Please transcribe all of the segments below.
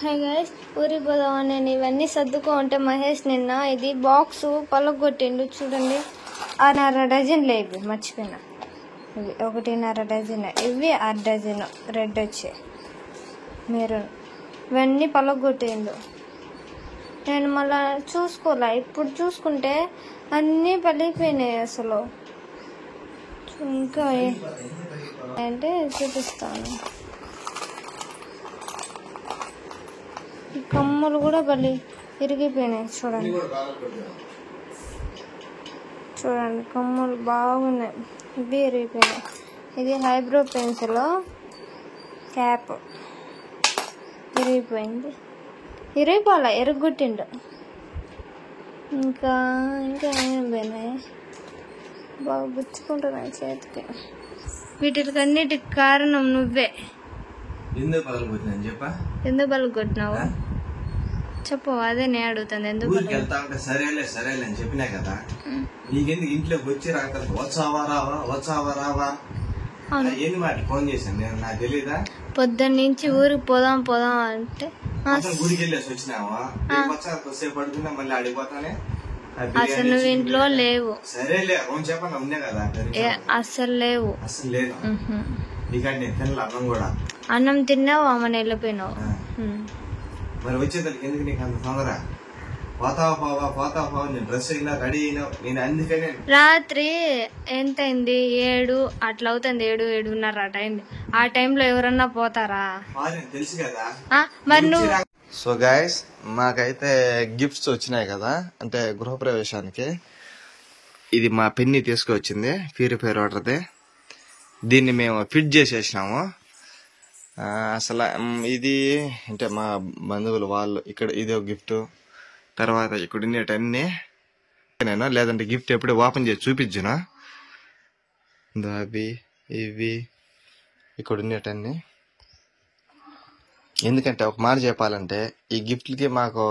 Hi guys, ఊరికి పోదామని నేను ఇవన్నీ సర్దుకో ఉంటే మహేష్ నిన్న ఇది బాక్స్ పలగొట్టిండు. చూడండి, 6.5 డజన్ లేవి మర్చిపోయినా. ఇవి 1.5 డజన్, ఇవి 1/2 డజన్ రెడ్ వచ్చి మెరూన్, ఇవన్నీ పలగొట్టిండు. నేను మళ్ళీ చూసుకోలే, ఇప్పుడు చూసుకుంటే అన్నీ పలిగిపోయినాయి అసలు. ఇంకా అంటే చూపిస్తాను. ఈ కమ్మలు కూడా ఇరిగిపోయినాయి. చూడండి కమ్మలు బాగున్నాయి, ఇవి ఇరిగిపోయినాయి. ఇది హైబ్రో పెన్సిల్ క్యాప్ ఇరిగిపోలే, ఎరగొట్టిండు. ఇంకా ఏం పోయినాయి, బాగా గుచ్చుకుంటున్నాయి చేతికి. వీటికి అన్నిటికి కారణం నువ్వే. ఎందుకు పలగొట్టినావు చెప్పు, అదే నేను అడుగుతాను. ఎందుకు సరేలే అని చెప్పినా కదా, నీకెందుకు ఇంట్లోకి వచ్చి వచ్చావా రావా ఏంది మాట ఫోన్ చేశాను నేను, నాకు తెలీదా? పొద్దున్న నుంచి ఊరికి పోదాం అంటే గుడికి వెళ్ళేసి వచ్చినావా? కొద్దిసేపు పడుతున్నా మళ్ళీ అడిగిపోతానే. అసలు నువ్వు ఇంట్లో లేవు. సరేలే అవును చెప్పన్నా, ఉన్నా కదా. అసలు లేవు, అసలు లేదు. నీకంటే నేను తినలే అన్నం కూడా. అన్నం తిన్నావు, అమ్మని వెళ్ళిపోయినావు. మరి వచ్చేదానికి ఎందుకు నీకు అంత తొందర? పోతావా నేను డ్రెస్ అయినా రెడీ అయినా, నేను అందుకనే. రాత్రి ఎంత అయింది? 7 అట్లా అవుతుంది, 7:30 అట్ అయింది. ఆ టైంలో ఎవరన్నా పోతారా? తెలుసు కదా. మరి నువ్వు సో గైస్, మాకైతే గిఫ్ట్స్ వచ్చినాయి కదా, అంటే గృహప్రవేశానికి. ఇది మా పిన్ని తీసుకొచ్చింది, ప్యూరిఫైర్ వాటర్ది. దీన్ని మేము ఫిట్ చేసేసినాము. అసలు ఇది అంటే మా బంధువులు వాళ్ళు ఇక్కడ, ఇది ఒక గిఫ్ట్. తర్వాత ఇక్కడ ఉండేటన్నీ నేను, లేదంటే గిఫ్ట్ ఎప్పుడు ఓపెన్ చేసి చూపించునా. అవి ఇవి ఇక్కడ ఉండేటన్నీ. ఎందుకంటే ఒక మాట చెప్పాలంటే, ఈ గిఫ్ట్లకి మాకు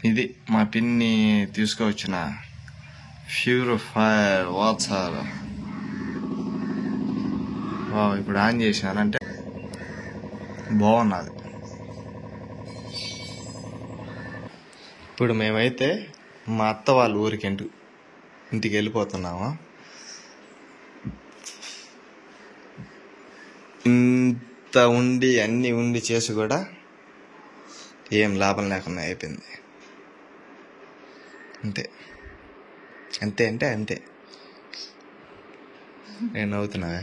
ఇది మా పిన్ని తీసుకొచ్చిన ప్యూరిఫైర్ వాటర్. ఇప్పుడు ఆన్ చేశానంటే బాగున్నది. ఇప్పుడు మేమైతే మా అత్త వాళ్ళ ఊరికి ఇంటికి వెళ్ళిపోతున్నాము. ఇంత ఉండి అన్నీ ఉండి చేసి కూడా ఏం లాభం లేకుండా అయిపోయింది. అంతే నేను నవ్వుతున్నావా?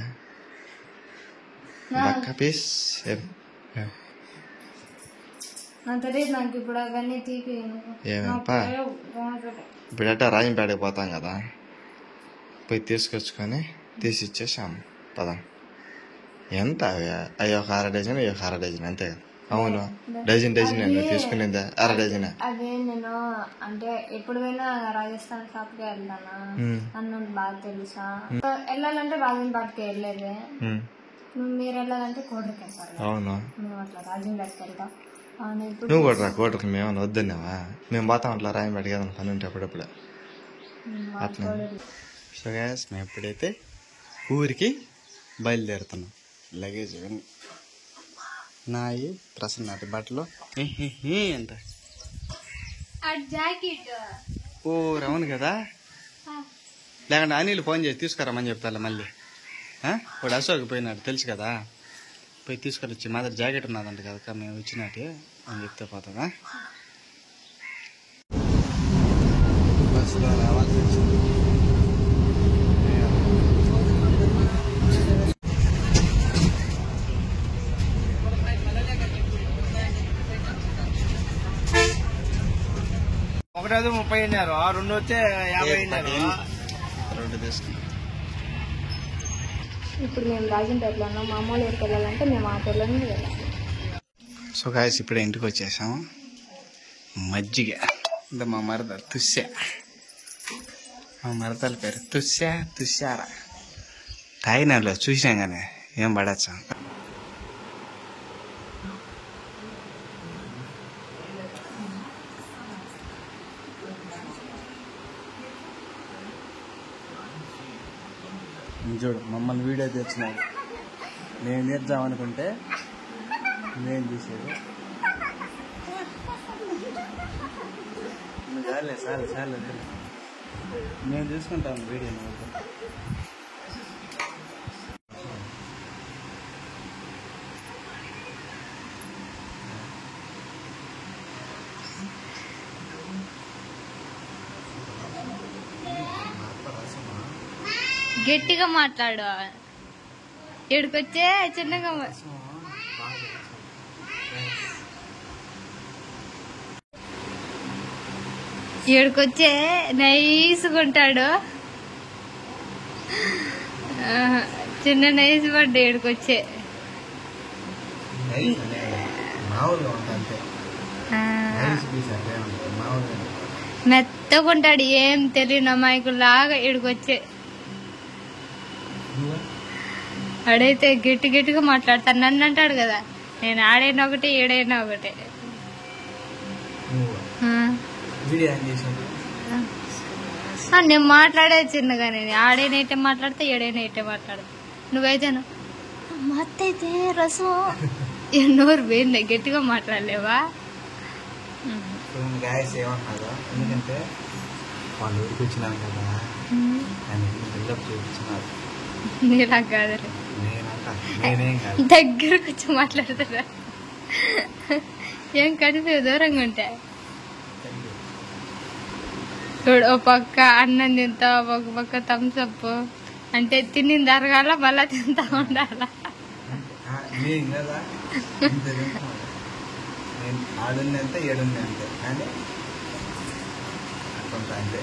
పీస్ ఇప్పుడు అట్టా రాజంపేటకి పోతాం కదా, పోయి తీసుకొచ్చుకొని తీసి ఇచ్చేసాము. పదం ఎంత అవి ఒక 1/2 డజన్, ఒక 1/2 డజన్ అంతే కదా. అవును, డజన్ నేను తీసుకునేది 1/2 డజన్. అదే నేను అంటే ఎప్పుడు పోయినా రాజస్థాన్ షాప్ కి వెళ్తానా, అన్నం బాగా తెలుసా. వెళ్ళాలంటే రాజంపేటకి వెళ్ళేది, మీరు వెళ్ళాలంటే కోటకి వెళ్తారు. అవును, మేము అట్లా రాజంపేటకి వెళ్తాం. నువ్వు కూడా రా కోటకి. మేమన్నా వద్దన్నావా? మేము పోతాం అట్లా రాజంపేటకి ఏదైనా పని ఉంటే అప్పుడప్పుడు అట్లా. సో గైస్, మేము ఎప్పుడైతే ఊరికి బయలుదేరుతున్నాం. లగేజ్ ఇవన్నీ నాయి, ప్రసన్న బట్టలు అంట. ఓ రౌను కదా. లేకుంటే అనిల్ ఫోన్ చేసి తీసుకురామని చెప్తా మళ్ళీ. ఇప్పుడు అశోక్ పోయినాడు తెలుసు కదా, పోయి తీసుకొని వచ్చి మా దగ్గర జాకెట్ ఉన్నదంట కదా, మేము ఇచ్చినట్టే అని చెప్తే పోతుందా. బస్సులో రావాల్సి వచ్చింది. ఒకటి 30 అన్నారు, 2 వచ్చే 50 అన్నారు. 2 తీసుకున్నాం. ఇప్పుడు మేము రాజంపేటలో ఉన్నాం. మా అమ్మ ఊరికి వెళ్ళాలంటే మేము ఆటోలోనే వెళ్ళాలి. సో గాయస్, ఇప్పుడే ఇంటికి వచ్చేసాము. మజ్జిగ అంటే మా మరద తుస్సా, మా మరదల పేరు తుస్సారా. తాగినాలో చూసినాం కానీ ఏం పడచ్చా. చూడు, మమ్మల్ని వీడియో తెచ్చినాడు. నేను తీద్దామనుకుంటే నేను తీసేది చాలే చాలు చాలు మేము చూసుకుంటాం వీడియో. గట్టిగా మాట్లాడు. ఇక్కడికొచ్చే చిన్నగా ఇక్కడికొచ్చే నైస్గా ఉంటాడు. చిన్న నైస్ పడ్డా ఇక్కడికొచ్చే. మెత్తగా ఉంటాడు, ఏం తెలియని అమాయకులాగా ఇక్కడికొచ్చే. ఆడైతే గట్టి గట్టిగా మాట్లాడతాను. నన్ను అంటాడు కదా, నేను ఆడైనా ఒకటి ఏడైనా ఒకటే. నేను మాట్లాడేది చిన్నగా, నేను ఆడైనా ఇట్టే మాట్లాడితే ఏడైనా ఇట్టే మాట్లాడతా. నువ్వైతేనా మత్త అయితే రసం నోరు పోయింది, గట్టిగా మాట్లాడలేవా? ఎందుకంటే వాళ్ళు ఊరికి వచ్చినాను కదా, చూపించినారు. నీలా కాదు, దగ్గరకు వచ్చి మాట్లాడతారా? ఏం కనిపి దూరంగా ఉంటాయి. చూడు, ఒక పక్క అన్నం తింటా, ఒక పక్క థమ్స్అప్. అంటే తినింది అరగాల, మళ్ళా తింటా ఉండాల. ఆడుంది అంతే, ఏడుంది అంతే. కానీ అంతే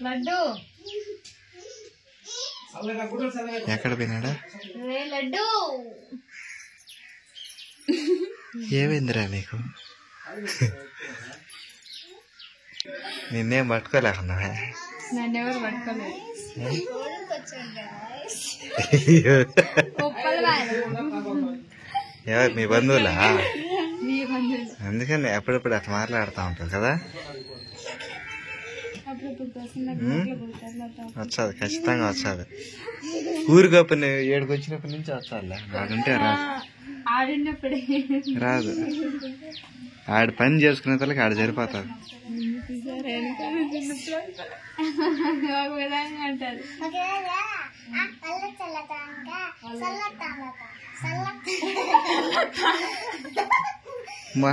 లడ్డు ఎక్కడ పోయినాడా? లడ్డు ఏమైందిరా నీకు? నిన్నేం పట్టుకోలేకున్నావా? నన్ను ఎవరు పట్టుకోలేదు. ఎవరు మీ బంధువులా? అందుకని ఎప్పుడెప్పుడు అట్లా మాట్లాడుతూ ఉంటారు కదా. వచ్చాది, ఖచ్చితంగా వచ్చాది. ఊరికప్పుడు ఏడుకు వచ్చినప్పటి నుంచి వచ్చాదిలే. ఆడుంటే రాదు. ఆడు పని చేసుకునే తలకి ఆడు సరిపోతుంది. మా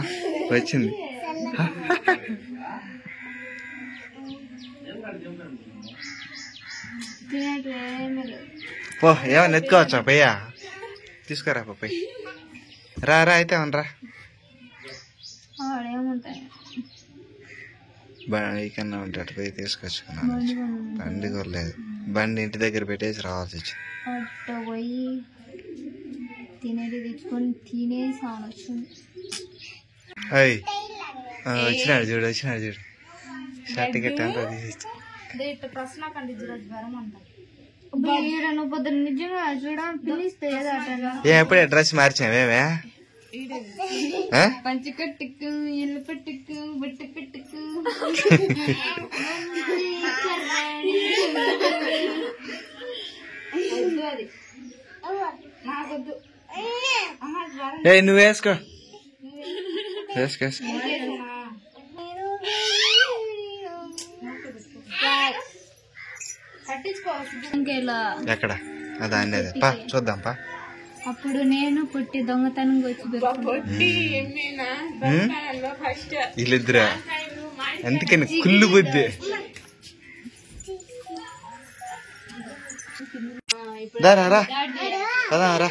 వచ్చింది. పో, ఏమన్నా ఎత్తుకోవచ్చా పయ్యా? తీసుకురా పోయి. రా రా అయితే అవునరా. కన్నా ఉంటాడు, పోయి తీసుకొచ్చుకున్నాను. బండి కొరలేదు, బండి ఇంటి దగ్గర పెట్టేసి రావాల్సి వచ్చింది. పోయి తినేది తెచ్చుకొని తినేసి వచ్చింది. వచ్చినాడు చూడు, వచ్చినాడు చూడు. షర్ట్ గట్ట అంతా తీసి ఎప్పుడే డ్రెస్ మార్చామేమే? పంచి కట్టుకు, ఇల్లు పెట్టుకు, బట్టు పెట్టుకు. నువ్వు వేసుకో, వేసుకో. ఎక్కడ దాన్ని పా చూద్దాం పా. అప్పుడు నేను పుట్టి దొంగతనంగా వచ్చి వీళ్ళిద్దరా అందుకని కుళ్ళు బుద్ధి. రా పదారా.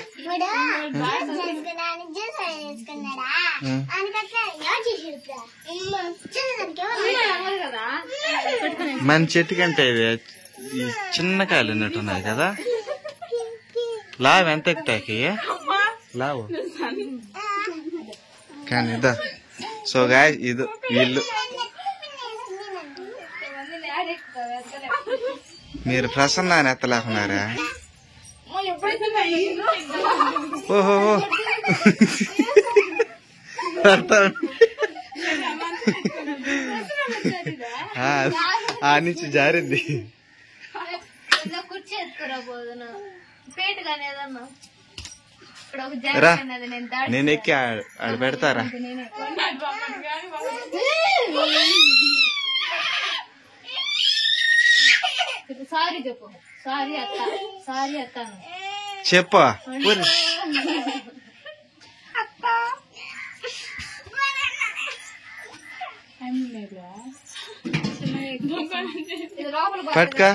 మన చెట్టు కంటే ఇది ఈ చిన్న కాయలు ఉన్నట్టున్నాయి కదా. లావు ఎంత ఎక్కుతాయి లావు కానీ ఇదా. సో గాయ్స్ ఇది వీళ్ళు. మీరు ప్రసన్నాన్ని ఎత్తలేకున్నారా? ఓహో ఆ నుంచి జారింది. కుర్చీ ఎత్తుకురా పోదును పేట కానీ ఏదన్నా రా నేను ఎక్కి ఆడ పెడతారా సారీ చెప్పు. సారీ అత్త, సారీ అత్త. చెప్పు పట్టుకో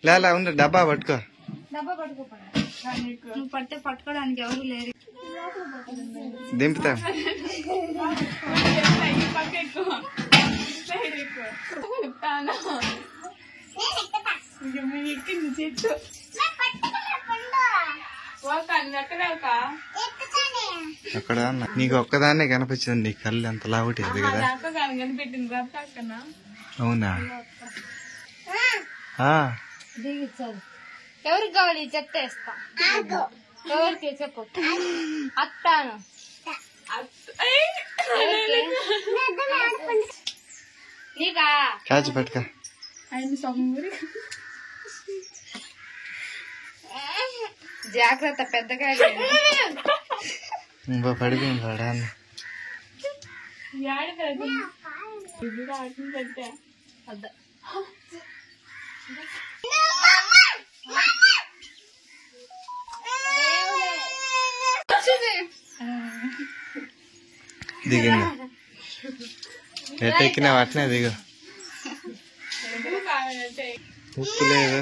లేలా ఉండు డబ్బా పట్టుకో. డబ్బా పట్టుకోపడా, నువ్వు పట్టే పట్టుకోవడానికి ఎవరు లేరు. దింపుతా అక్కడ నీకు ఒక్కదాన్నే కనిపించింది. నీ కళ్ళు ఎంత లావుటి అది కదా. అవునా ఎవరికి కావాలి చెప్తేస్తా. ఎవరికి చెప్పు. అత్తాను నీకా కాచి పట్టుకో. జాగ్రత్త పెద్దగా పడిపోయింది వాడా. దిగింది ఎట్టెక్కినా అట్నే దిగు. ఉప్పు లేదు.